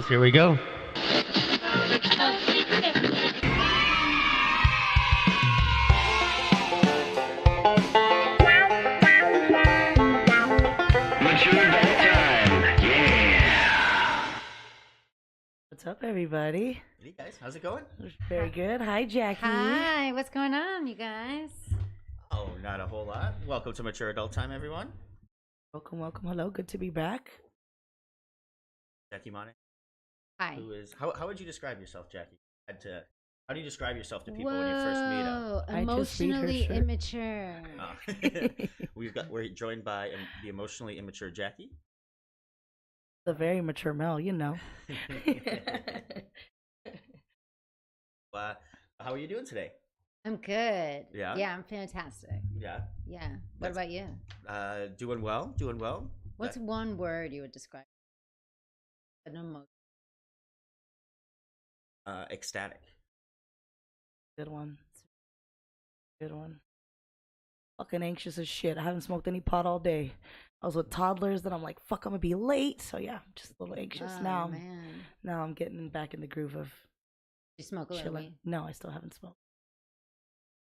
Here we go. What's up, everybody? Hey guys, how's it going? Very good. Hi, Jackie. Hi, what's going on, you guys? Oh, not a whole lot. Welcome to Mature Adult Time, everyone. Welcome, welcome. Hello. Good to be back. Jackie Monahan. Hi. Who is? How would you describe yourself, Jackie? How do you describe yourself to people when you first meet them? I just read her Emotionally shirt. immature. We're joined by the emotionally immature Jackie. The very mature male, you know. How are you doing today? I'm good. Yeah? Yeah, I'm fantastic. Yeah. Yeah. What about you? Doing well. Doing well. What's one word you would describe an emotion? Ecstatic. Good one. Good one. Fucking anxious as shit. I haven't smoked any pot all day. I was with toddlers, then I'm like, fuck, I'm gonna be late. So yeah, I'm just a little anxious Oh, now. man. Now I'm getting back in the groove of You smoke a little chilling. weed? No, I still haven't smoked.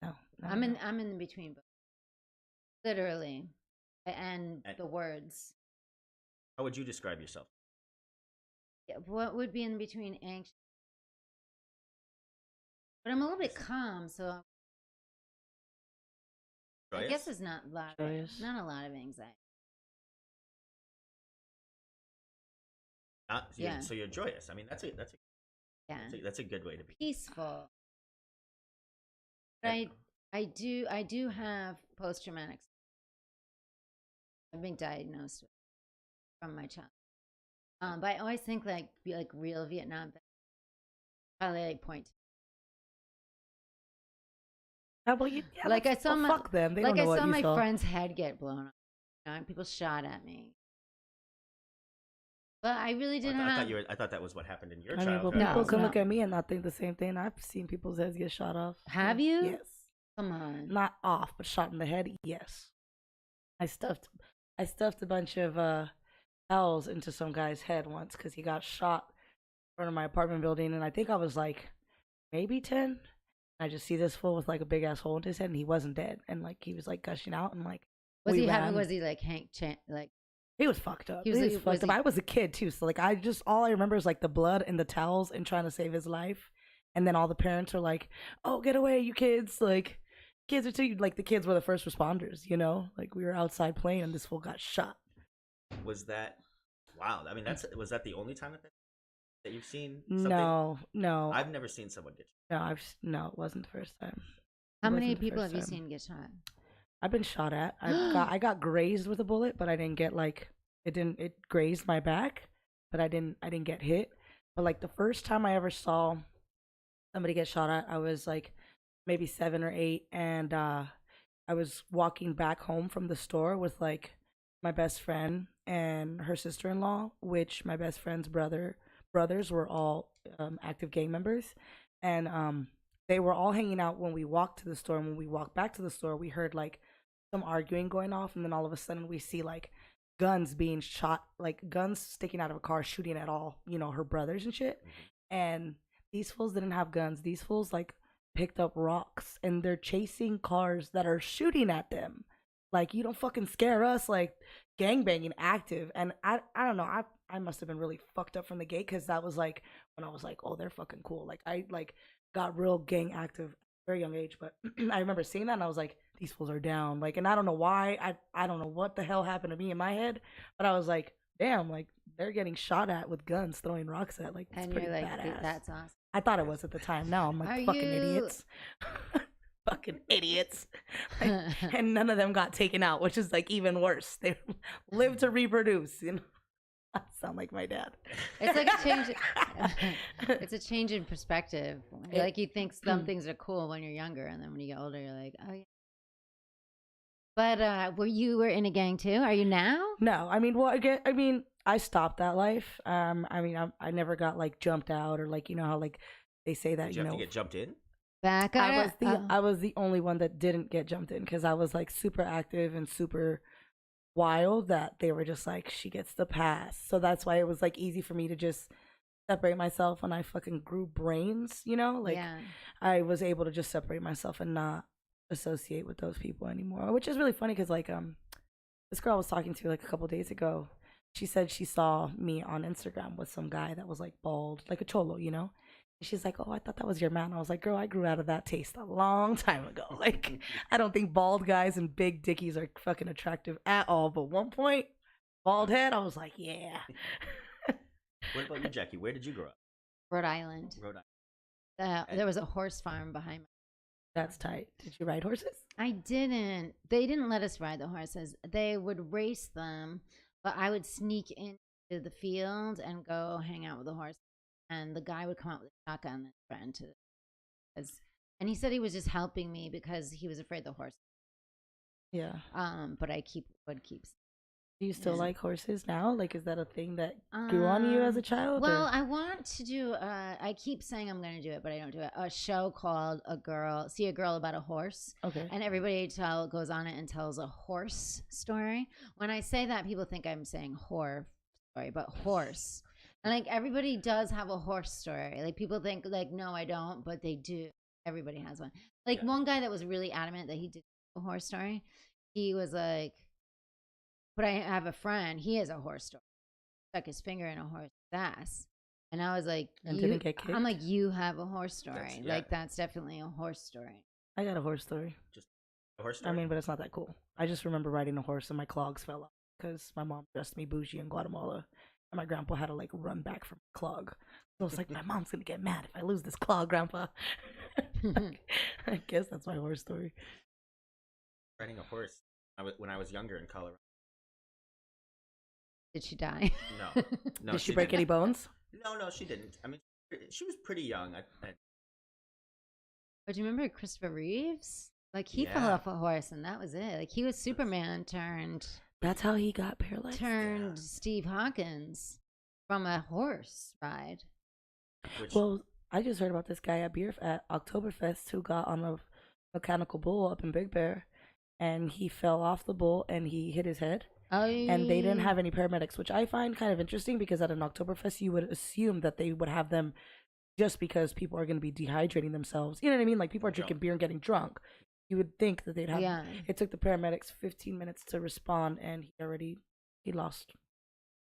No. I'm in the between both. Literally. And the words. How would you describe yourself? Yeah, what would be in between anxious? But I'm a little bit calm, so I guess it's not a lot of anxiety. Yeah. So you're joyous. I mean, that's a good way to be. Peaceful. But I do have post traumatic. I've been diagnosed with from my child. But I always think like real Vietnam vets. Probably like point. How about you? Yeah, Like I saw my fuck them. They like don't know I what saw you my saw. friend's head get blown off. You know, and people shot at me. But I really didn't have. I thought that was what happened in your I mean, childhood. well, people No, can no. look at me and not think the same thing. I've seen people's heads get shot off. Have you? Yes. Come on. Not off, but shot in the head. Yes. I stuffed a bunch of towels into some guy's head once because he got shot in front of my apartment building, and I think I was like maybe 10. I just see this fool with like a big ass hole in his head, and he wasn't dead, and like he was like gushing out, and like Was he ran. Was he like Hank like? He was fucked up. He He was was fucked up. I was a kid too, so like all I remember is like the blood and the towels and trying to save his life. And then all the parents are like, "Oh, get away, you kids!" Like, kids are too. Like the kids were the first responders, you know. Like we were outside playing, and this fool got shot. Was that? Wow. I mean, was that the only time that you've seen something? No. I've never seen someone get No, shot. no, it wasn't the first time. How many people have you seen get shot? I've been shot at. I got grazed with a bullet, but I didn't get like it grazed my back, but I didn't get hit. But like the first time I ever saw somebody get shot at, I was like maybe 7 or 8, and I was walking back home from the store with like my best friend and her sister-in-law, which my best friend's brothers were all active gang members, and they were all hanging out when we walked to the store. And when we walked back to the store, we heard like some arguing going off, and then all of a sudden we see like guns being shot, like guns sticking out of a car, shooting at all, her brothers and shit. And these fools didn't have guns. These fools like picked up rocks, and they're chasing cars that are shooting at them. Like, you don't fucking scare us, like gangbanging active. And I don't know, I must have been really fucked up from the gate, because that was like when I was like, oh, they're fucking cool. Like I like got real gang active at a very young age. But I remember seeing that and I was like, these fools are down. Like, and I don't know why. I don't know what the hell happened to me in my head, but I was like, damn, like they're getting shot at with guns, throwing rocks at. Like, it's pretty like, badass. That's awesome. I thought it was at the time. Now I'm like, fucking idiots. Fucking idiots. And none of them got taken out, which is like even worse. They live to reproduce, I sound like my dad. It's like a change. It's a change in perspective. Like you think some things are cool when you're younger, and then when you get older, you're like, oh yeah. But you were in a gang too? Are you now? No, I mean, I stopped that life. I never got like jumped out, or like, how like they say that Did you have to get jumped in? Back I was the only one that didn't get jumped in, because I was like super active and super while that they were just like, she gets the pass. So that's why it was like easy for me to just separate myself when I fucking grew brains, you know? Like Yeah. I was able to just separate myself and not associate with those people anymore, which is really funny because like this girl I was talking to like a couple days ago, she said she saw me on Instagram with some guy that was like bald, like a cholo, you know? And she's like, oh, I thought that was your man. I was like, girl, I grew out of that taste a long time ago. Like, I don't think bald guys and big dickies are fucking attractive at all. But one point, bald head, I was like, yeah. What about you, Jackie? Where did you grow up? Rhode Island. Rhode Island. There was a horse farm behind me. That's tight. Did you ride horses? I didn't. They didn't let us ride the horses. They would race them, but I would sneak into the field and go hang out with the horse. And the guy would come out with a shotgun and threaten to, and he said he was just helping me because he was afraid the horse. Yeah. But I would keep. Do you still like horses now? Like, is that a thing that grew on you as a child? Well, or? I want to do. I keep saying I'm going to do it, but I don't do it. A show called See a Girl About a Horse. Okay. And everybody goes on it and tells a horse story. When I say that, people think I'm saying horror story, but horse. And like everybody does have a horse story. Like people think like, no, I don't, but they do. Everybody has one. Like one guy that was really adamant that he did a horse story. He was like, but I have a friend. He has a horse story. Stuck his finger in a horse's ass, and I was like, and didn't get kicked? I'm like, you have a horse story. Like that's definitely a horse story. I got a horse story. Just a horse story? I mean, but it's not that cool. I just remember riding a horse and my clogs fell off because my mom dressed me bougie in Guatemala. And my grandpa had to like run back from a clog. So I was like, my mom's gonna get mad if I lose this clog, grandpa. I guess that's my horse story. Riding a horse. When I was younger in Colorado. Did she die? No. No. Did she break any bones? No, she didn't. I mean, she was pretty young. But do you remember Christopher Reeves? Like he fell off a horse and that was it. Like he was Superman turned. That's how he got paralyzed. Turned Steve Hawkins from a horse ride. Well, I just heard about this guy at Oktoberfest who got on a mechanical bull up in Big Bear, and he fell off the bull and he hit his head. Oh, and they didn't have any paramedics, which I find kind of interesting because at an Oktoberfest you would assume that they would have them just because people are going to be dehydrating themselves. You know what I mean? Like people are drinking beer and getting drunk. You would think that they'd have. Yeah. It took the paramedics 15 minutes to respond, and he lost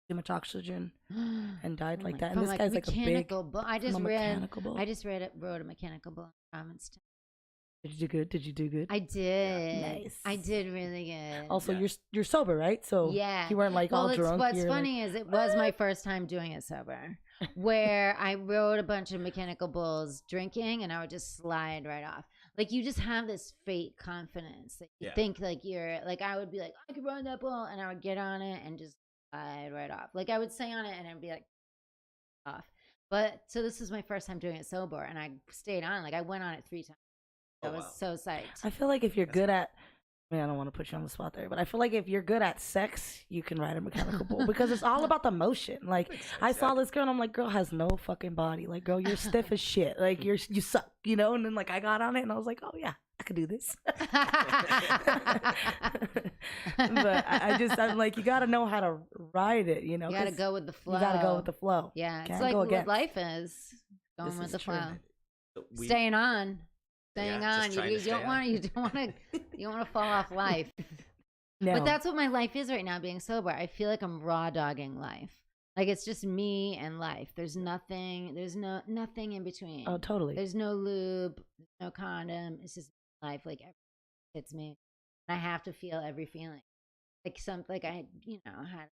too much oxygen and died like that. And this guy's like a big bull. I just rode a mechanical bull in Provincetown. Did you do good? Did you do good? I did. Yeah. Nice. I did really good. Also, you're sober, right? So you weren't like all drunk. What's funny is it was my first time doing it sober, where I rode a bunch of mechanical bulls drinking, and I would just slide right off. Like you just have this fake confidence that you think like you're like I would be like I could ride that bull, and I would get on it and just slide right off. Like I would stay on it and I'd be like off. But so this was my first time doing it sober, and I stayed on. Like I went on it 3 times. I was so psyched. I feel like if you're good at, I mean, I don't want to put you on the spot there, but I feel like if you're good at sex, you can ride a mechanical bull because it's all about the motion. Like I saw this girl and I'm like, girl has no fucking body. Like, girl, you're stiff as shit. Like you suck, you know? And then like I got on it and I was like, oh yeah, I could do this. But I'm like, you got to know how to ride it, you know? You got to go with the flow. You got to go with the flow. Yeah. It's like what life is. Going with the flow. Staying on. Staying on. You don't want to fall off life. No. But that's what my life is right now, being sober. I feel like I'm raw dogging life. Like it's just me and life. There's nothing in between. Oh, totally. There's no lube, no condom. It's just life. Like it's me. And I have to feel every feeling. Like I had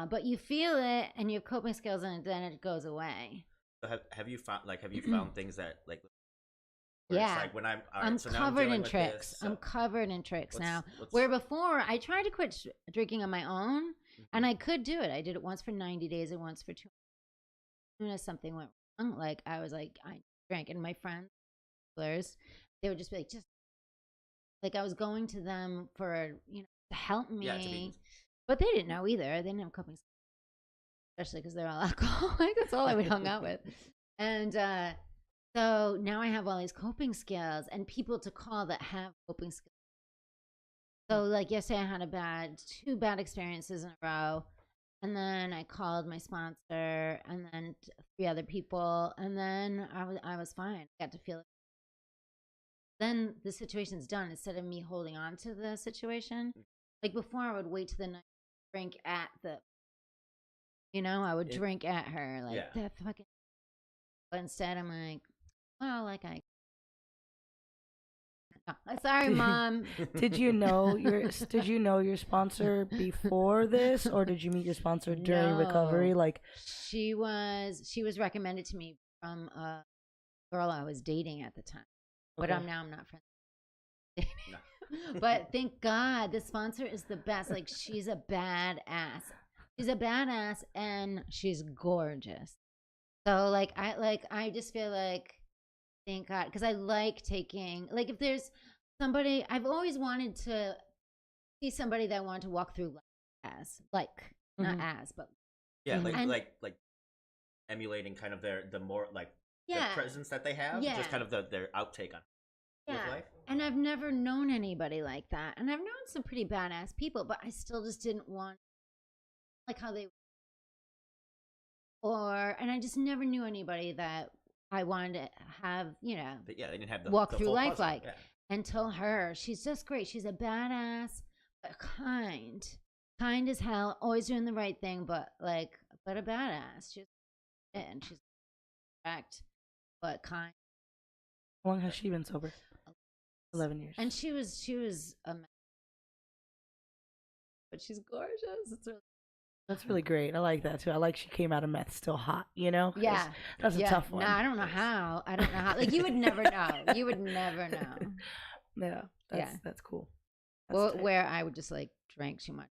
but you feel it and you have coping skills and then it goes away. So have you found things that like yeah, like when I'm covered in tricks. I'm covered in tricks now. Where before I tried to quit drinking on my own, and I could do it. I did it once for 90 days and once for 2. As soon as something went wrong, like I was like I drank, and my friends, they would just be like, just like I was going to them for to help me, but they didn't know either. They didn't have coping skills, especially because they're all alcoholic. That's all I would hung out with, and So now I have all these coping skills and people to call that have coping skills. So like yesterday I had two bad experiences in a row. And then I called my sponsor and then three other people. And then I was fine. I got to feel it. Then the situation's done instead of me holding on to the situation. Like before I would wait to the night, drink at the, I would drink at her like that fucking. But instead I'm like, well, like sorry, Mom. Did you know your sponsor before this, or did you meet your sponsor during recovery? Like she was recommended to me from a girl I was dating at the time, but I'm not friends. No. But thank God the sponsor is the best. Like she's a badass. She's a badass and she's gorgeous. So I just feel like. Thank God, because I like taking, like if there's somebody, I've always wanted to see somebody that I want to walk through life as, not as, but. Yeah, like emulating kind of the more, like, the presence that they have, just kind of their outtake on life. And I've never known anybody like that. And I've known some pretty badass people, but I still just didn't want, like how they, and I just never knew anybody that I wanted to have, but they didn't have the walk the through full life puzzle. like. Until her, she's just great. She's a badass, but kind as hell. Always doing the right thing, but a badass. She's correct, but kind. How long has she been sober? 11 years. And she was but she's gorgeous. That's really great. I like that too. I like she came out of meth still hot, Yeah. That's a tough one. No, I don't know how. Like you would never know. You would never know. Yeah. That's cool. Well, where I would just drink too much.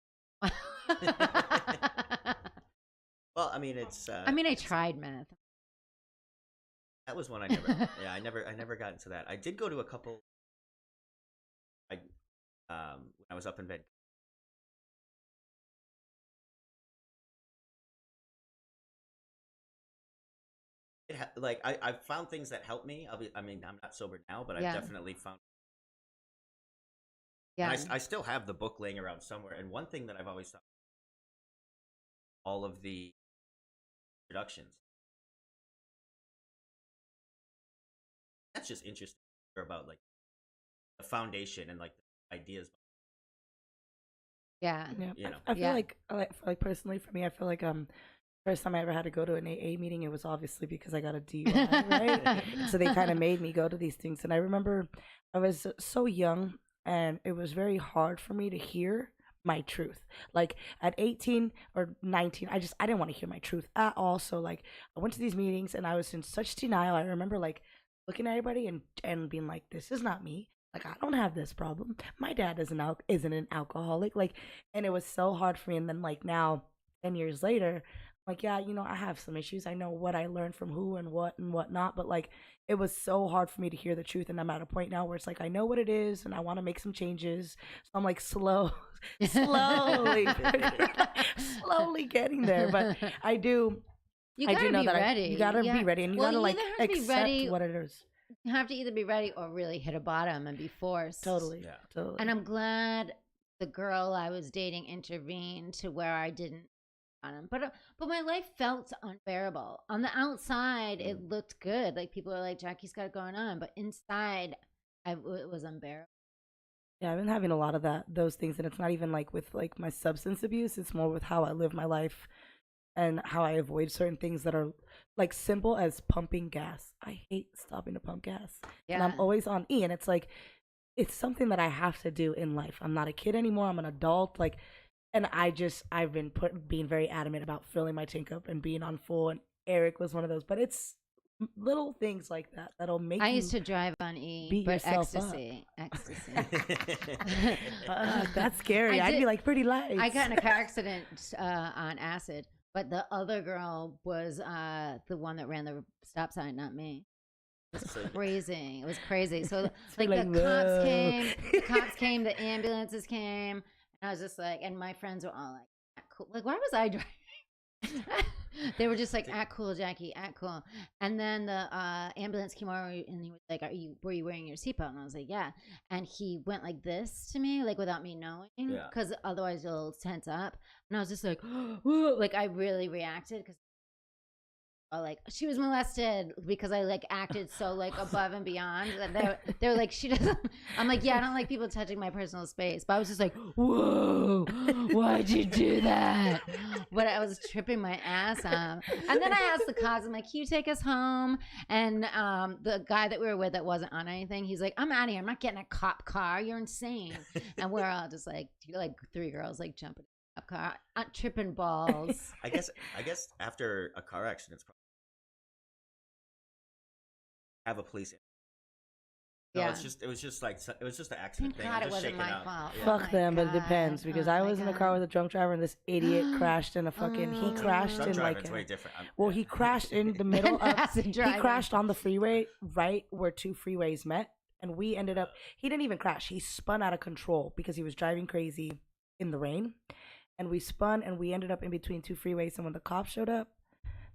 Well, I mean, it's. I tried meth. That was one I never. I never got into that. I did go to a couple. When I was up in Vancouver. I found things that helped me. I'm not sober now, but I've definitely found. Yeah. And I still have the book laying around somewhere. And one thing that I've always thought, all of the introductions. That's just interesting about the foundation and the ideas. Yeah. I feel like personally for me, I feel like first time I ever had to go to an AA meeting, it was obviously because I got a DUI, right? So they kind of made me go to these things. And I remember I was so young and it was very hard for me to hear my truth. Like at 18 or 19, I didn't want to hear my truth at all. So I went to these meetings and I was in such denial. I remember looking at everybody and being like, this is not me. I don't have this problem. My dad isn't an alcoholic. And it was so hard for me. And then now 10 years later, I have some issues. I know what I learned from who and what not, but it was so hard for me to hear the truth. And I'm at a point now where it's I know what it is and I want to make some changes. So I'm slowly getting there. But I do know that ready. You gotta be ready and you gotta accept what it is. You have to either be ready or really hit a bottom and be forced. Totally. And I'm glad the girl I was dating intervened to where I didn't on him. But my life felt unbearable. On the outside, it looked good. People are like, Jackie's got it going on. But inside, it was unbearable. Yeah, I've been having a lot of those things. And it's not even with my substance abuse. It's more with how I live my life and how I avoid certain things that are simple as pumping gas. I hate stopping to pump gas. Yeah. And I'm always on E. And it's it's something that I have to do in life. I'm not a kid anymore. I'm an adult. And I've been being very adamant about filling my tank up and being on full. And Eric was one of those. But it's little things like that that'll make I used to drive on E, but ecstasy. That's scary. I'd be pretty light. I got in a car accident on acid, but the other girl was the one that ran the stop sign, not me. It was crazy. It was crazy. So the cops came, the ambulances came. And I was just and my friends were all cool. Why was I driving? They were just like, act cool, Jackie, act cool. And then the ambulance came over and he was like, were you wearing your seatbelt? And I was like, yeah. And he went like this to me, like without me knowing, because otherwise you'll tense up. And I was just like, like I really reacted because like she was molested because I like acted so like above and beyond that they were like she doesn't. I'm like, yeah, I don't like people touching my personal space, but I was just like, whoa, why'd you do that? But I was tripping my ass up, and then I asked the cops, I'm like, can you take us home? And the guy that we were with that wasn't on anything, he's like, I'm out of here. I'm not getting a cop car. You're insane. And we're all just like three girls like jumping in a cop car, tripping balls. I guess after a car accident, it's probably have a police. No, Yeah. it was just an accident Thank thing. God I'm it just wasn't shaking my out. fault. Yeah. Fuck my them, but it God. depends because Oh I my was in a God. car with a drunk driver and this idiot crashed in a fucking. He crashed Drunk in driving's like. way different. Well, he crashed in the middle of. Acid He driving. crashed on the freeway right where two freeways met, and we ended up. He didn't even crash. He spun out of control because he was driving crazy in the rain, and we spun and we ended up in between two freeways. And when the cops showed up,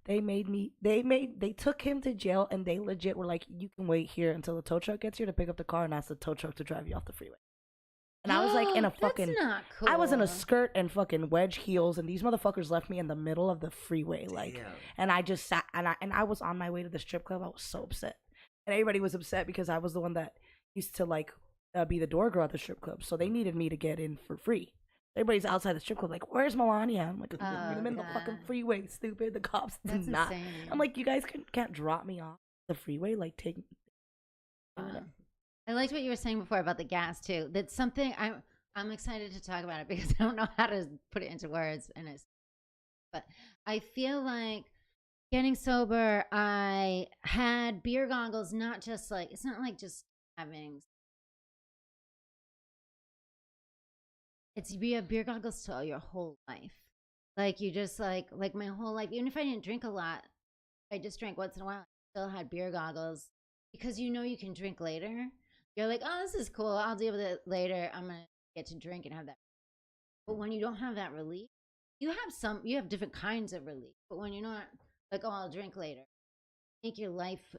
they took him to jail, and they legit were like, you can wait here until the tow truck gets here to pick up the car and ask the tow truck to drive you off the freeway. And I was like in a fucking. That's not cool. I was in a skirt and fucking wedge heels, and these motherfuckers left me in the middle of the freeway, like. Damn. And I just sat, and I was on my way to the strip club. I was so upset, and everybody was upset because I was the one that used to like be the door girl at the strip club, so they needed me to get in for free. Everybody's outside the strip club, like, "Where's Melania?" I'm like, "I'm in the fucking freeway, stupid." The cops did That's not. insane. I'm like, "You guys can't drop me off the freeway, like take." I liked what you were saying before about the gas too. That's something I'm excited to talk about it because I don't know how to put it into words, but I feel like getting sober, I had beer goggles. Not just like it's not like just having. You have beer goggles to your whole life. Like you just like my whole life. Even if I didn't drink a lot, I just drank once in a while. I still had beer goggles because you know you can drink later. You're like, oh, this is cool. I'll deal with it later. I'm gonna get to drink and have that. But when you don't have that relief, you have different kinds of relief. But when you're not like, oh, I'll drink later, make your life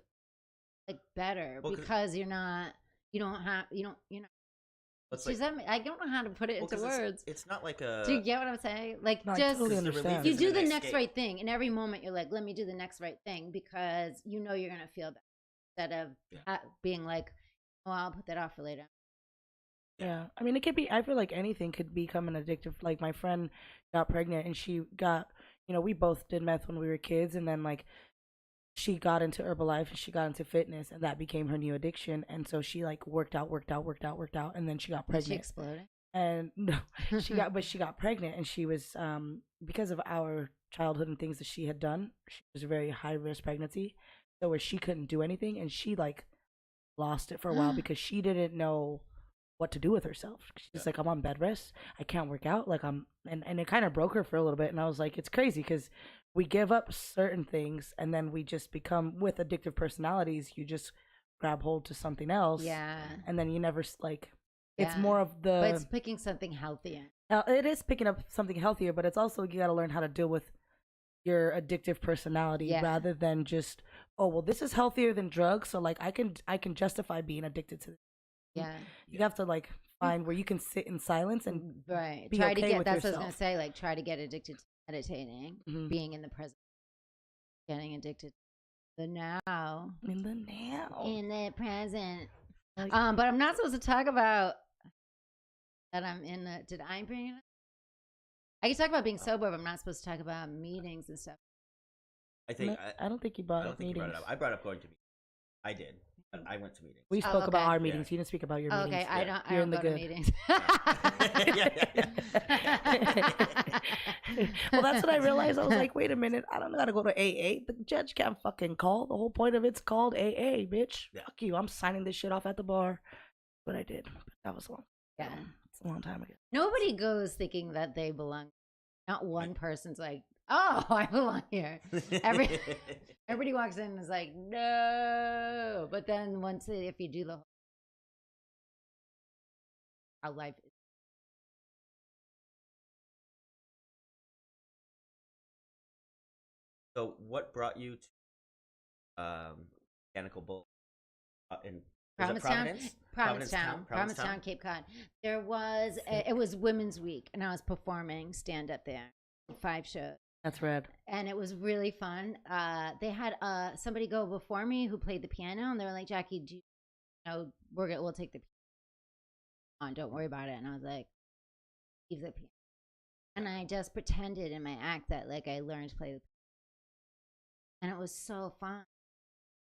like better because you're not. It's Does that I don't know how to put it into words. It's not like a. Do you get what I'm saying? Like, No, just I totally understand. you do the next right thing, and every moment you're like, "Let me do the next right thing," because you know you're gonna feel better instead of being like, "Oh, I'll put that off for later." Yeah, I mean, it could be. I feel like anything could become an addictive. Like my friend got pregnant, and she got. We both did meth when we were kids, and then like she got into Herbalife and she got into fitness, and that became her new addiction. And so she like worked out, and then she got pregnant. She exploded. And no, she got pregnant, and she was because of our childhood and things that she had done. She was a very high risk pregnancy, so where she couldn't do anything, and she like lost it for a while because she didn't know what to do with herself. She's like, I'm on bed rest. I can't work out. Like and it kind of broke her for a little bit. And I was like, it's crazy because we give up certain things and then we just become with addictive personalities. You just grab hold to something else. Yeah. And then you never like, it's more of the. But it's picking something healthier. It is picking up something healthier, but it's also, you got to learn how to deal with your addictive personality rather than just, oh, well, this is healthier than drugs. So like I can justify being addicted to this. Yeah. You have to like find where you can sit in silence and be try okay to get with that's yourself. what I was gonna say, like try to get addicted to meditating, being in the present, getting addicted to the now. In the now. In the present. But I'm not supposed to talk about that I'm in the did I bring it up? I can talk about being sober, but I'm not supposed to talk about meetings and stuff. I don't think you brought up meetings. I brought up going to meetings. I did. I went to meetings. We spoke about our meetings. You didn't speak about your meetings. Okay, I don't go to meetings. Well, that's what I realized. I was like, wait a minute. I don't gotta go to AA. The judge can't fucking call. The whole point of it's called AA, bitch. Yeah. Fuck you. I'm signing this shit off at the bar. But I did. That was long. Yeah. It's a long time ago. Nobody goes thinking that they belong. Not one person's like, oh, I belong here. Everybody walks in and is like, no. But then if you do the whole, how life is. So, what brought you to Mechanical Bull in was it Provincetown, Provincetown? Provincetown, Cape Cod. There was it was Women's Week, and I was performing stand up there, 5 shows, That's rad. and it was really fun. They had somebody go before me who played the piano, and they were like, "Jackie, do you know we'll take the piano on? Don't worry about it." And I was like, "Leave the piano," and I just pretended in my act that like I learned to play the piano, and it was so fun.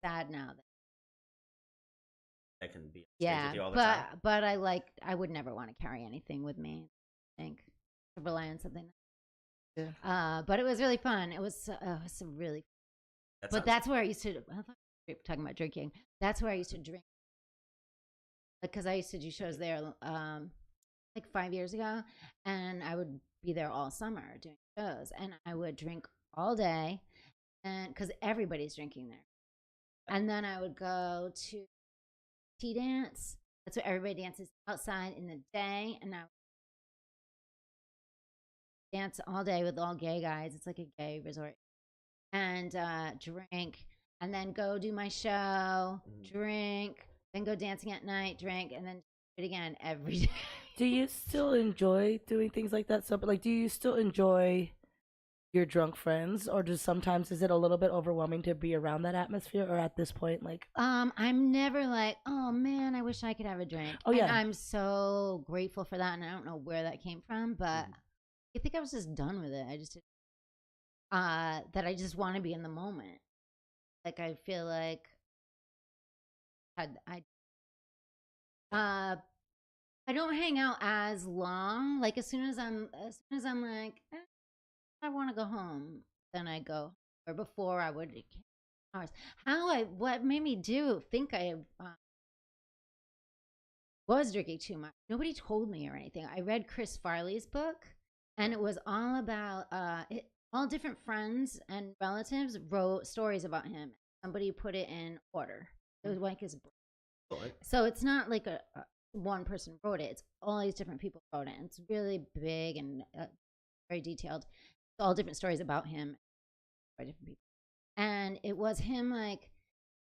Sad now that I can be on stage yeah, with you all the time. but I would never want to carry anything with me. I think to rely on something. Yeah. But it was really fun. It was really. That But sounds that's where I used to. I thought we were talking about drinking. That's where I used to drink. Because I used to do shows there, like 5 years ago, and I would be there all summer doing shows, and I would drink all day, and because everybody's drinking there, and then I would go to tea dance. That's where everybody dances outside in the day, and I would dance all day with all gay guys. It's like a gay resort, and drink, and then go do my show, drink, then go dancing at night, drink, and then do it again every day. Do you still enjoy doing things like that? So, but like, do you still enjoy your drunk friends, or just sometimes is it a little bit overwhelming to be around that atmosphere? Or at this point, like, I'm never like, oh man, I wish I could have a drink. Oh, yeah. And I'm so grateful for that, and I don't know where that came from, but I think I was just done with it. I just that I just want to be in the moment. Like I feel like uh I don't hang out as long. Like as soon as I'm like, I want to go home, then I go. Or before I would hours. What made me think I was drinking too much. Nobody told me or anything. I read Chris Farley's book, and it was all about all different friends and relatives wrote stories about him. Somebody put it in order. It was like his book. So it's not like a one person wrote it. It's all these different people wrote it. And it's really big and very detailed. It's all different stories about him by different people. And it was him like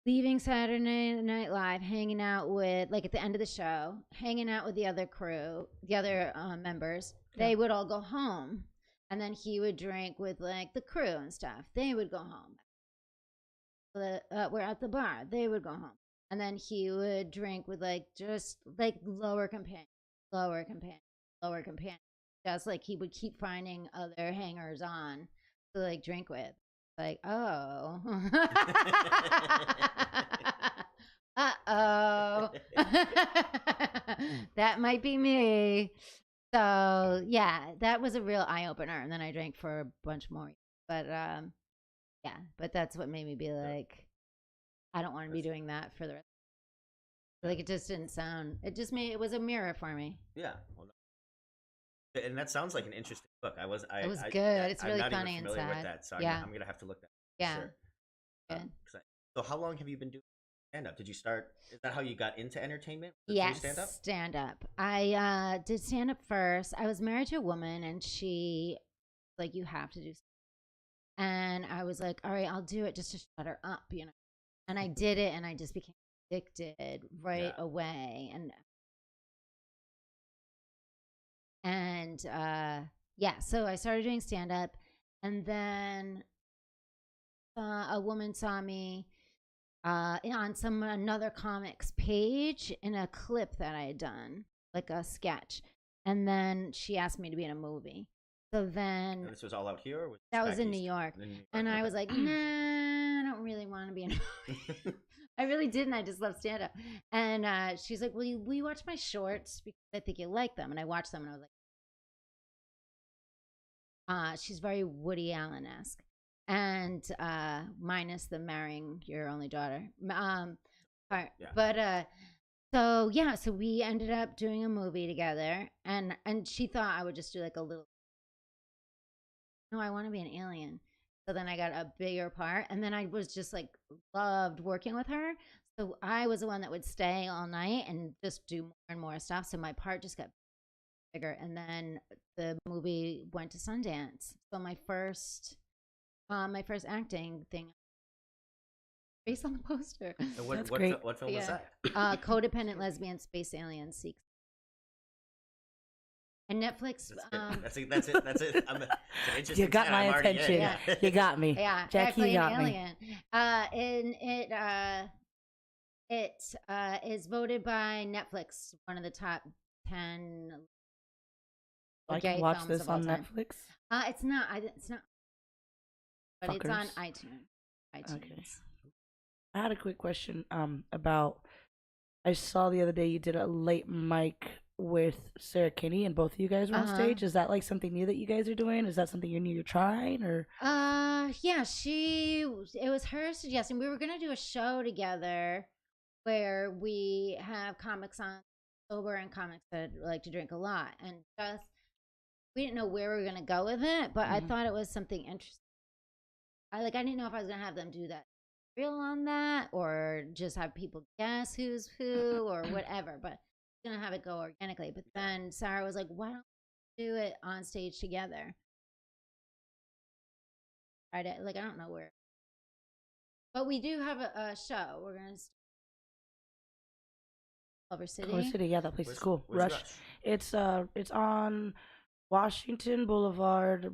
leaving Saturday Night Live, hanging out with, like at the end of the show, hanging out with the other crew, the other members. Yeah. They would all go home. And then he would drink with like the crew and stuff. They would go home. We're at the bar. They would go home. And then he would drink with like just like lower companion, lower companion, lower companion. Just like he would keep finding other hangers on to like drink with. Like, oh. Uh-oh. That might be me. So yeah, that was a real eye opener. And then I drank for a bunch more. But yeah, but that's what made me be like, I don't want to be doing that for the rest. Like it just didn't sound. It was a mirror for me. Yeah. Well, and that sounds like an interesting book. It was good. It's really I'm not funny even and familiar with sad. that, so Yeah. I'm gonna have to look that up. Yeah. Sure. Good. So how long have you been doing stand up? Did you start? Is that how you got into entertainment? Yes, stand up. Stand up. I did stand up first. I was married to a woman, and she was like, you have to do. And I was like, all right, I'll do it just to shut her up, you know. And I did it, and I just became addicted right away. And yeah, so I started doing stand up, and then a woman saw me on another comics page in a clip that I had done, like a sketch, and then she asked me to be in a movie. So then And this was all out here. Or was that was in New York, and I was like, nah, I don't really want to be in a movie. I really didn't. I just love stand up. And she's like, will you watch my shorts because I think you like them? And I watched them, and I was like, she's very Woody Allen-esque, and minus the marrying your only daughter part. Yeah. But so yeah, so we ended up doing a movie together, and she thought I would just do like a little. No, I want to be an alien. So then I got a bigger part, and then I was just like loved working with her. So I was the one that would stay all night and just do more and more stuff. So my part just got bigger, and then the movie went to Sundance. So my first my first acting thing based on the poster. And That's great. What film was Yeah. that? Codependent lesbian space alien seeks. And Netflix. That's it. That's it. That's it. It's an interesting You got 10. my I'm already in. attention. Yeah. You got me. Yeah, Jackie, I play you an got me. alien. And it is voted by Netflix one of the top 10 I gay can watch films this of all on time. Netflix. It's not. It's not. But it's on Fuckers. iTunes. Okay. I had a quick question about I saw the other day you did a late mic with Sarah Kinney and both of you guys were on stage. Is that like something new that you guys are doing? Is that something you're trying or Yeah, it was her suggestion. We were gonna do a show together where we have comics on sober and comics that like to drink a lot, and just we didn't know where we were gonna go with it, but I thought it was something interesting. I didn't know if I was gonna have them do that real on that or just have people guess who's who or whatever, but gonna have it go organically. But then Sarah was like, why don't we do it on stage together? I don't know where, but we do have a show. We're gonna Culver City. Culver City? Yeah, that place is cool. Where's Rush. It's on Washington Boulevard,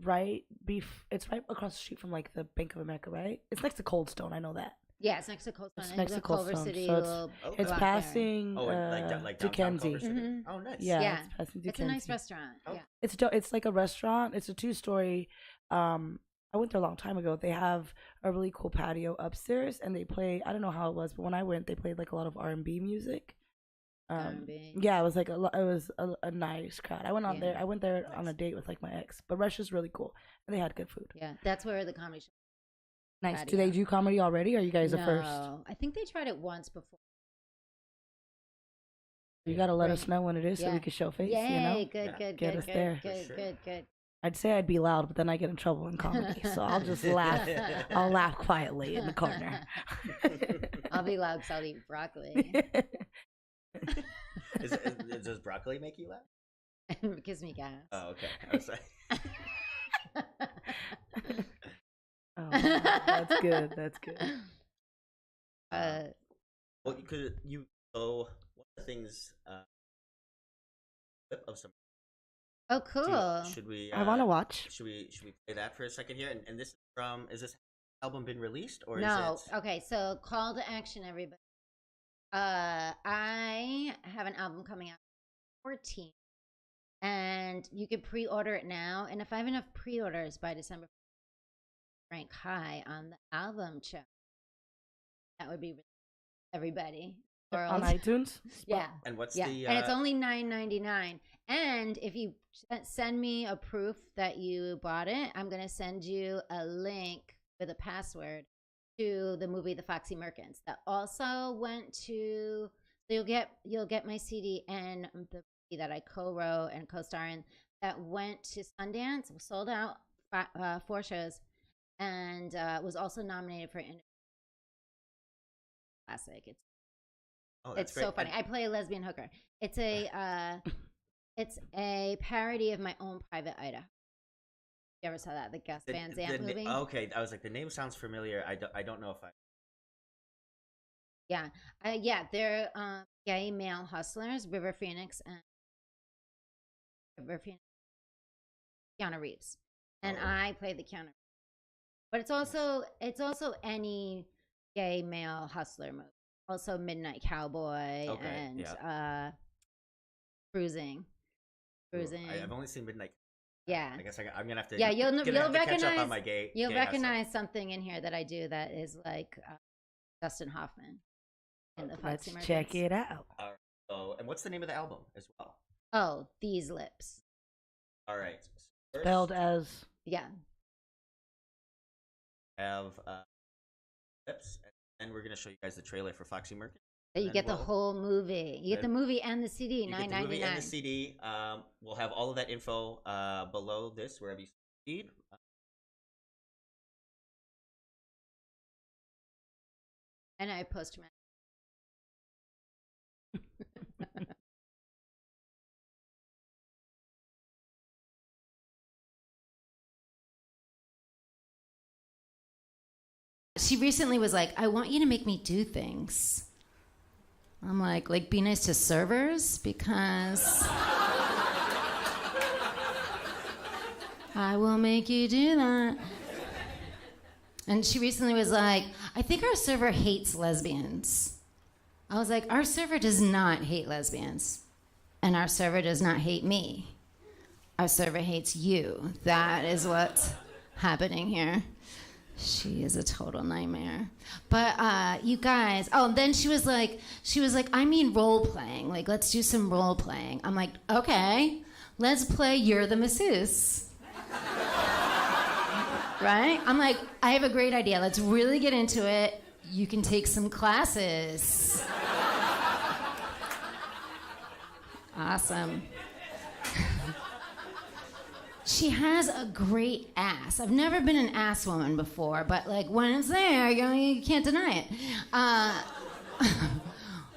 it's right across the street from like the Bank of America, right? It's next to Cold Stone, I know that. Yeah, it's next to Cold Stone. It's next to Cold Culver Stone, City. so it's block passing like downtown Dickensie. Culver City? Oh, nice. Yeah, Yeah. it's passing It's a nice Dickensie. restaurant. Oh. Yeah. It's like a restaurant. It's a 2-story. I went there a long time ago. They have a really cool patio upstairs, and they play. I don't know how it was, but when I went, they played like a lot of R&B music. R&B. Yeah, it was like it was a nice crowd. I went on Yeah. there. I went there Nice. on a date with like my ex. But Rush is really cool, and they had good food. Yeah, that's where the comedy show. Nice. Patio. Do they do comedy already? Or are you guys No, the first? I think they tried it once before. You gotta let us Right. know when it is so we Yeah. can show face. Yay, You know, good, Yeah. good, Get good, us good, there. For good, sure. good, good. I'd say I'd be loud, but then I get in trouble in comedy, so I'll just laugh. I'll laugh quietly in the corner. I'll be loud because I'll eat broccoli. Does broccoli make you laugh? It gives me gas. Oh, okay. I was like, Oh, that's good. That's good. well, because so one of the things clip of some. Oh, cool. Should we? I want to watch. Should we play that for a second here? And this is from. Is this album been released or No. is it? Okay, so call to action, everybody. I have an album coming out 14, and you can pre-order it now. And if I have enough pre-orders by December, rank high on the album chart. That would be everybody. On World. iTunes? Yeah. And what's Yeah, the? and it's only $9.99. And if you send me a proof that you bought it, I'm gonna send you a link with a password to the movie The Foxy Merkins that also went to. So you'll get my CD and the movie that I co-wrote and co-star in that went to Sundance, sold out 4 shows, and was also nominated for classic. It's great. so funny. I play a lesbian hooker. It's a parody of my own Private Ida. You ever saw that? The Gus Van Sant movie? Okay, I was like, the name sounds familiar. I don't know if I. Yeah. Yeah, they're gay male hustlers, River Phoenix and Keanu Reeves. And I play the Keanu Reeves. But it's also any gay male hustler movie. Also Midnight Cowboy and Cruising. I've only seen Midnight. Yeah. I guess I'm gonna have to. Yeah, you'll have to recognize. catch up on my gay. You'll gay recognize something in here that I do that is like Dustin Hoffman in the Foxy Let's check it out. All right. So, and what's the name of the album as well? Oh, These Lips. All right. So Spelled as. Yeah. Have lips, and we're gonna show you guys the trailer for Foxy Merkin. You And get the whole movie. You get the movie and the CD. You get the movie and the $9.99. CD. We'll have all of that info below this wherever you see it. And I post she recently was like, I want you to make me do things. I'm like be nice to servers because I will make you do that. And she recently was like, I think our server hates lesbians. I was like, our server does not hate lesbians. And our server does not hate me. Our server hates you. That is what's happening here. She is a total nightmare. But you guys, then she was like, I mean role playing. Like, let's do some role playing. I'm like, okay, let's play You're the Masseuse. Right? I'm like, I have a great idea. Let's really get into it. You can take some classes. Awesome. She has a great ass. I've never been an ass woman before, but like when it's there, you can't deny it.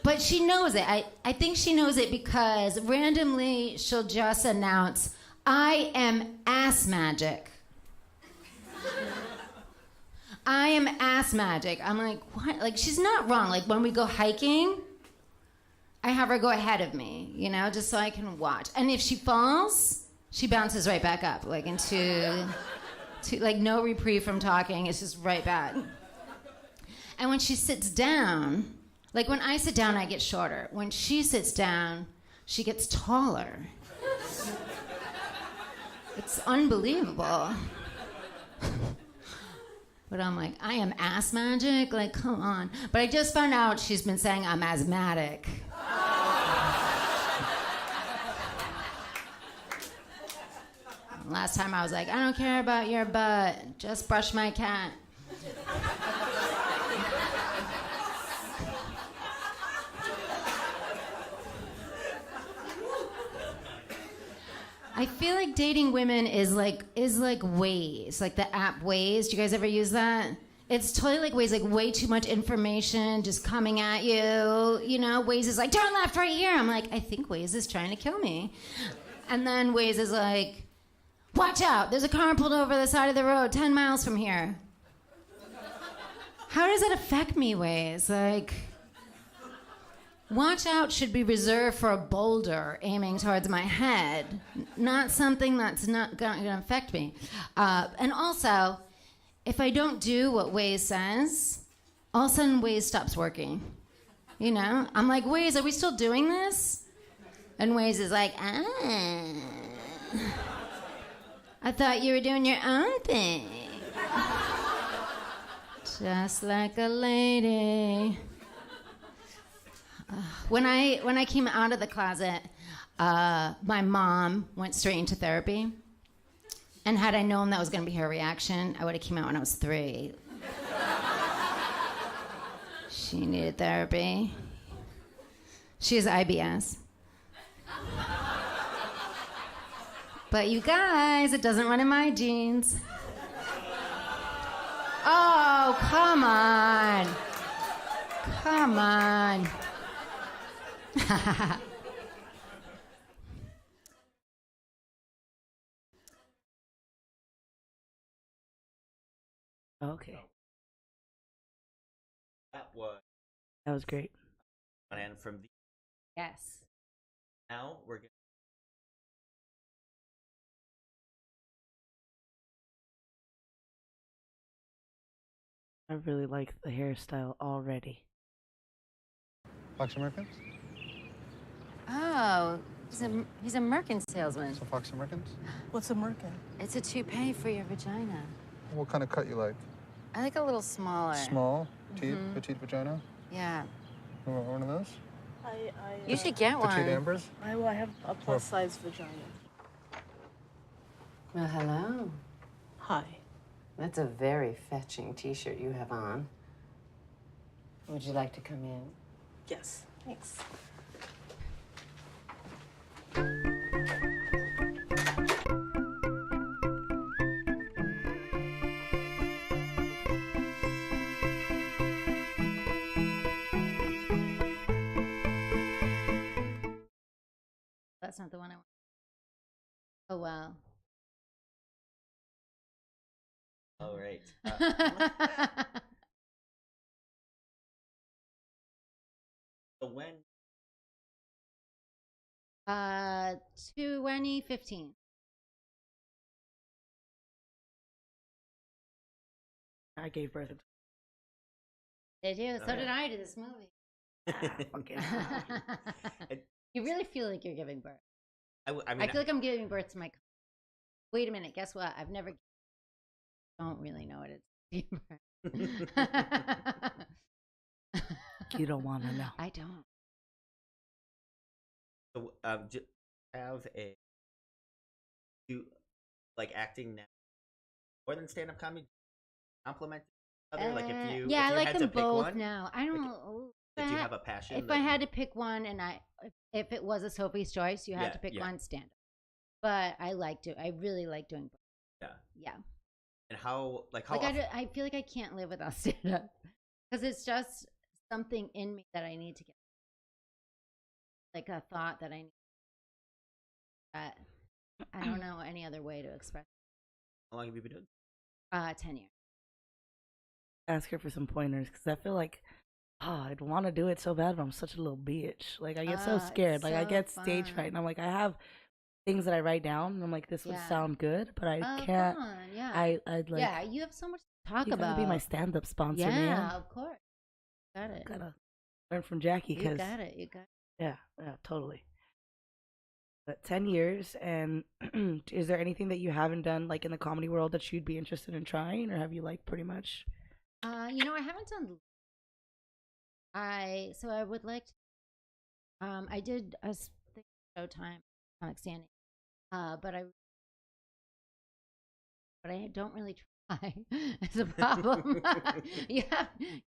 But she knows it. I think she knows it because randomly she'll just announce, I am ass magic. I am ass magic. I'm like, what? Like, she's not wrong. Like, when we go hiking, I have her go ahead of me, just so I can watch. And if she falls, she bounces right back up, like into like no reprieve from talking. It's just right back. And when she sits down, like when I sit down, I get shorter. When she sits down, she gets taller. It's unbelievable. But I'm like, I am ass magic? Like, come on. But I just found out she's been saying I'm asthmatic. Last time I was like, I don't care about your butt. Just brush my cat. I feel like dating women is like Waze, like the app Waze. Do you guys ever use that? It's totally like Waze, like way too much information just coming at you. Waze is like, turn left right here. I'm like, I think Waze is trying to kill me. And then Waze is like, watch out, there's a car pulled over the side of the road 10 miles from here. How does that affect me, Waze? Like, watch out should be reserved for a boulder aiming towards my head, not something that's not going to affect me. And also, if I don't do what Waze says, all of a sudden Waze stops working. I'm like, Waze, are we still doing this? And Waze is like, I thought you were doing your own thing. Just like a lady. When I came out of the closet, my mom went straight into therapy. And had I known that was going to be her reaction, I would have came out when I was 3. She needed therapy. She has IBS. But you guys, it doesn't run in my genes. Oh, come on. Come on. Okay. That was great. And from the Yes. now we're going. I really like the hairstyle already. Fox Americans? Oh, he's a Merkin salesman. So Fox Americans? What's a merkin? It's a toupee for your vagina. What kind of cut you like? I like a little smaller. Small? Petite vagina? Yeah. You want one of those? You should get one. Petite ambers? I have a plus-size vagina. Well, hello. Hi. That's a very fetching t-shirt you have on. Would you like to come in? Yes. Thanks. That's not the one I want. Oh, wow. All right. 2015. I gave birth. Did you? So Oh, did yeah. I to this movie. Okay. You really feel like you're giving birth. I I mean, feel like I'm giving birth to my. Wait a minute. Guess what? I've never. Don't really know what it's. You don't want to know. I don't. so, do you have a you like acting now more than stand-up comedy? Compliment each other? Like if you yeah, if I you like had them to pick both one, now. I don't. did you have a passion? If I had to pick one, and if it was a Sophie's Choice, you had Yeah, to pick yeah. one stand up. But I really like doing both. yeah, Yeah. and how Like often? I feel like I can't live without stand up because it's just something in me that I need to get. Like a thought that I need. That I don't know any other way to express. How long have you been doing? 10 years. Ask her for some pointers because I feel like, I'd want to do it so bad, but I'm such a little bitch. Like I get so It's scared. Like I so get stage fright, fun. and I'm like, I have things that I write down, and I'm like, this would Yeah. sound good, but I Oh, can't. come on, yeah. I'd like. Yeah, you have so much to talk You about. gotta be my stand-up sponsor, yeah, man. of course. Got it. Gotta learn from Jackie You because got it. You got it. yeah, totally. But 10 years, and is there anything that you haven't done like in the comedy world that you'd be interested in trying, or have you like pretty much? I haven't done. I would like to. I did a thing Showtime, comic standing, but I don't really try. It's a problem. You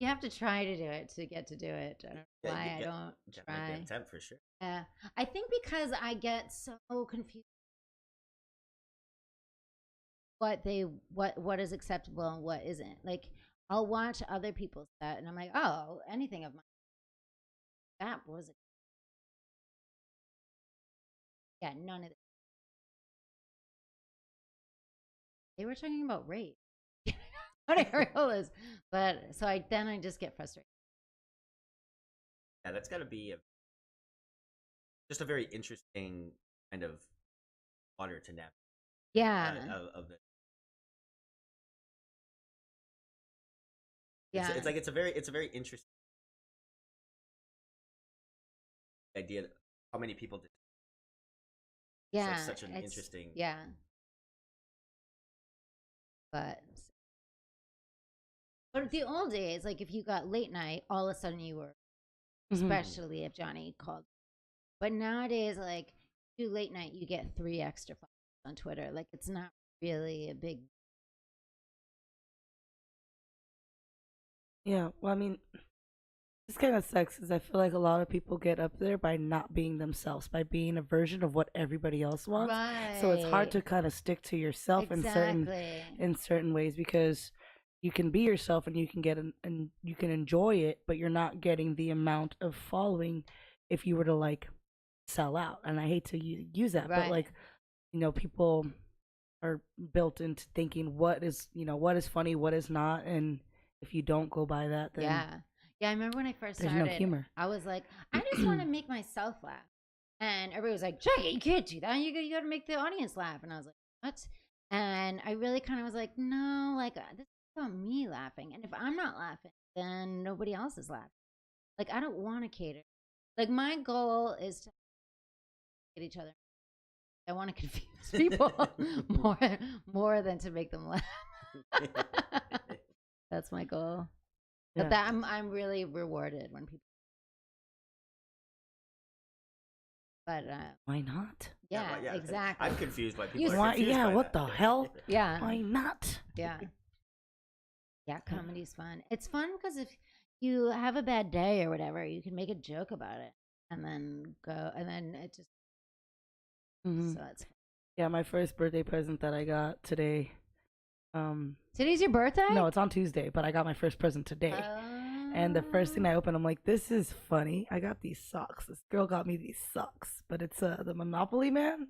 have to try to do it to get to do it. I don't know Yeah, why you I get- don't That try. might be an attempt for sure. Yeah, I think because I get so confused what is acceptable and what isn't. Like I'll watch other people's set and I'm like, oh, anything of mine that was yeah, none of it. They were talking about rape. What Ariel is, but so I just get frustrated. Yeah, that's got to be just a very interesting kind of water to navigate Yeah, of it. yeah, It's like it's a very interesting idea that how many people did. It's yeah. like such an it's- interesting. Yeah, but the old days, like if you got late night, all of a sudden you were, Mhm. especially if Johnny called. But nowadays, like do late night, you get 3 extra followers on Twitter. Like it's not really a big. Yeah, well, I mean, this kind of sucks because I feel like a lot of people get up there by not being themselves, by being a version of what everybody else wants. So it's hard to kind of stick to yourself Exactly. in certain ways because you can be yourself and you can and you can enjoy it, but you're not getting the amount of following if you were to like sell out. And I hate to use that, but Right. like people are built into thinking what is funny, what is not, and if you don't go by that, then Yeah. Yeah, I remember when I first there's started, no humor. I was like, I just want to make myself laugh. And everybody was like, Jackie, you can't do that. You got to make the audience laugh. And I was like, what? And I really kind of was like, no, like this is about me laughing. And if I'm not laughing, then nobody else is laughing. Like, I don't want to cater. Like, my goal is to get each other. I want to confuse people more than to make them laugh. That's my goal. Yeah. But that I'm really rewarded when people. But Why not? yeah, well, exactly. I'm confused by people. You are Why? confused Yeah, by what that. the hell? Yeah, Why not? yeah, yeah. Comedy's fun. It's fun because if you have a bad day or whatever, you can make a joke about it and then go, and then it just Mhm. so it's. Yeah, my first birthday present that I got today. Today's your birthday? No, it's on Tuesday, but I got my first present today. And the first thing I opened, I'm like, this is funny. I got these socks. This girl got me these socks, but it's the Monopoly Man.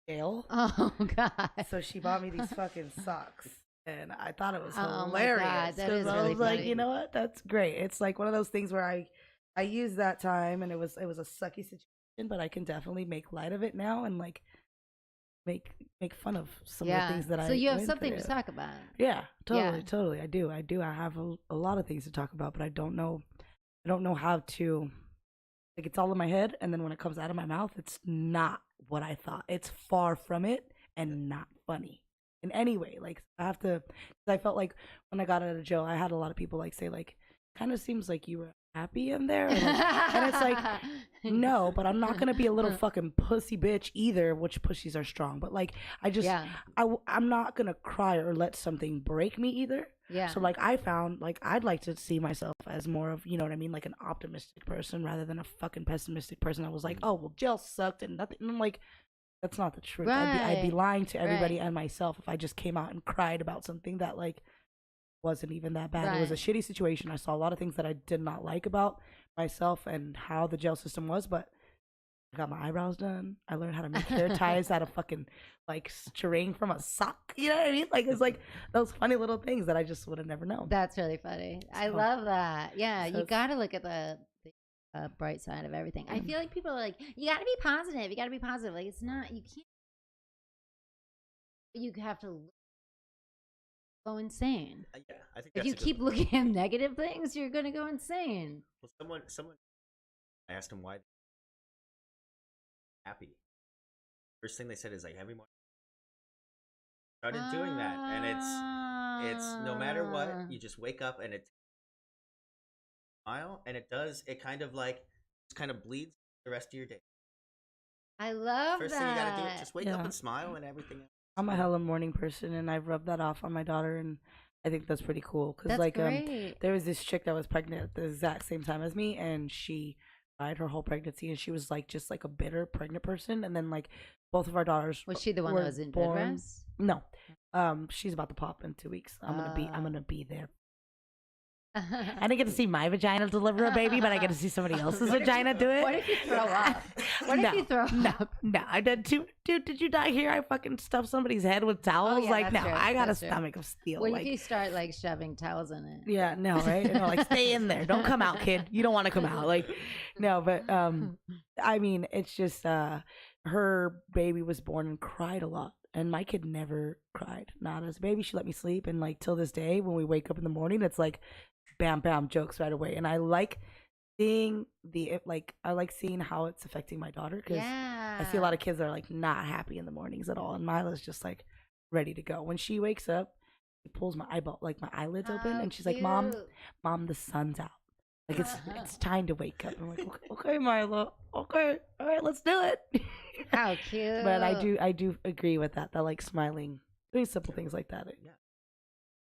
Gail. Oh God. So she bought me these fucking socks, and I thought it was Oh my hilarious. God, that 'cause is I really was like, funny. you know what? That's great. It's like one of those things where I used that time, and it was a sucky situation. but I can definitely make light of it now and like make fun of some of the things that I. So you have went something through. to talk about. Yeah, totally, Yeah. totally. I do. I have a lot of things to talk about, but I don't know. I don't know how to. Like it's all in my head, and then when it comes out of my mouth, it's not what I thought. It's far from it, and not funny in any way. Like I have to. 'Cause I felt like when I got out of jail, I had a lot of people like say like, kind of seems like you were happy in there, and it's like, no, but I'm not gonna be a little fucking pussy bitch either. Which pussies are strong, but like I just, I'm not gonna cry or let something break me either. Yeah. So like I found like I'd like to see myself as more of, you know what I mean, like an optimistic person rather than a fucking pessimistic person. I was like, oh well, jail sucked and nothing. And I'm like, that's not the truth. I'd be lying to everybody and myself if I just came out and cried about something that like wasn't even that bad. It was a shitty situation. I saw a lot of things that I did not like about myself and how the jail system was, but I got my eyebrows done. I learned how to make hair ties out of fucking like string from a sock. You know what I mean? Like it's like those funny little things that I just would have never known. That's really funny. I love that. Yeah, you got to look at the bright side of everything. I feel like people are like, you got to be positive. You got to be positive. Like it's not. You can't. You have to go insane. Yeah, I think if you keep looking at negative things, you're gonna go insane. Well, someone, I asked him why. Happy. First thing they said is like every morning. Started doing that, and it's no matter what, you just wake up and it smile, and it does. It kind of like bleeds the rest of your day. I love First that. thing you gotta do is just wake up and smile, and everything else. I'm a hella morning person, and I've rubbed that off on my daughter, and I think that's pretty cool. Cause like there was this chick that was pregnant at the exact same time as me, and she died her whole pregnancy, and she was like just like a bitter pregnant person. And then like both of our daughters was she the one that was in bed rest? No, she's about to pop in 2 weeks. I'm gonna be there. I didn't get to see my vagina deliver a baby, but I get to see somebody else's vagina do it. What if you throw up? What if you throw up? No, I did too. Dude, did you not hear I fucking stuffed somebody's head with towels? Yeah, like, no, true. I got that's a true. stomach of steel. What like, if you start like shoving towels in it? Yeah, no, right? And like, stay in there. Don't come out, kid. You don't want to come out. Like, no, but I mean, it's just her baby was born and cried a lot. And my kid never cried. Not as a baby. She let me sleep. And like till this day, when we wake up in the morning, it's like bam, bam, jokes right away. And I like seeing seeing how it's affecting my daughter. Because I see a lot of kids that are like not happy in the mornings at all. And Mila's just like ready to go. When she wakes up, she pulls my eyeball, like my eyelids open. And she's like, Mom, the sun's out. Like it's time to wake up. I'm like, okay, Mila. Okay, all right, let's do it. How cute. But I do agree with that. That like smiling, doing simple things like that. Yeah.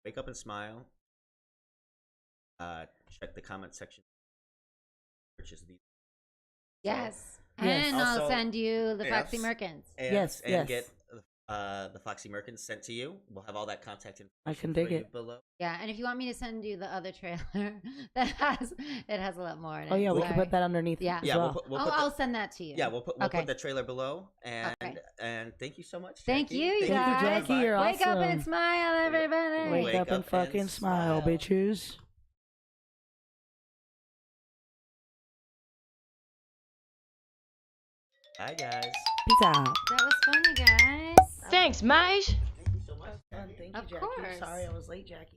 Wake up and smile. Check the comment section. Purchase these. Yes. Yes. And Also, I'll send you the Foxy Merkins. And get the Foxy Merkins sent to you. We'll have all that contact information. I can dig for you it below. Yeah, and if you want me to send you the other trailer, it has a lot more in it. Oh yeah, we can put that underneath. Yeah, as well. I'll send that to you. Yeah, we'll put the trailer below, and thank you so much. Thank Jackie. you, Thank guys. you, Jackie. You're Wake up and awesome. smile, everybody. Wake up and fucking smile, bitches. Bye, guys. Peace out. That was funny, guys. Thanks, mate. Thank you so much. Thank you, Of Jackie. course. Sorry I was late, Jackie.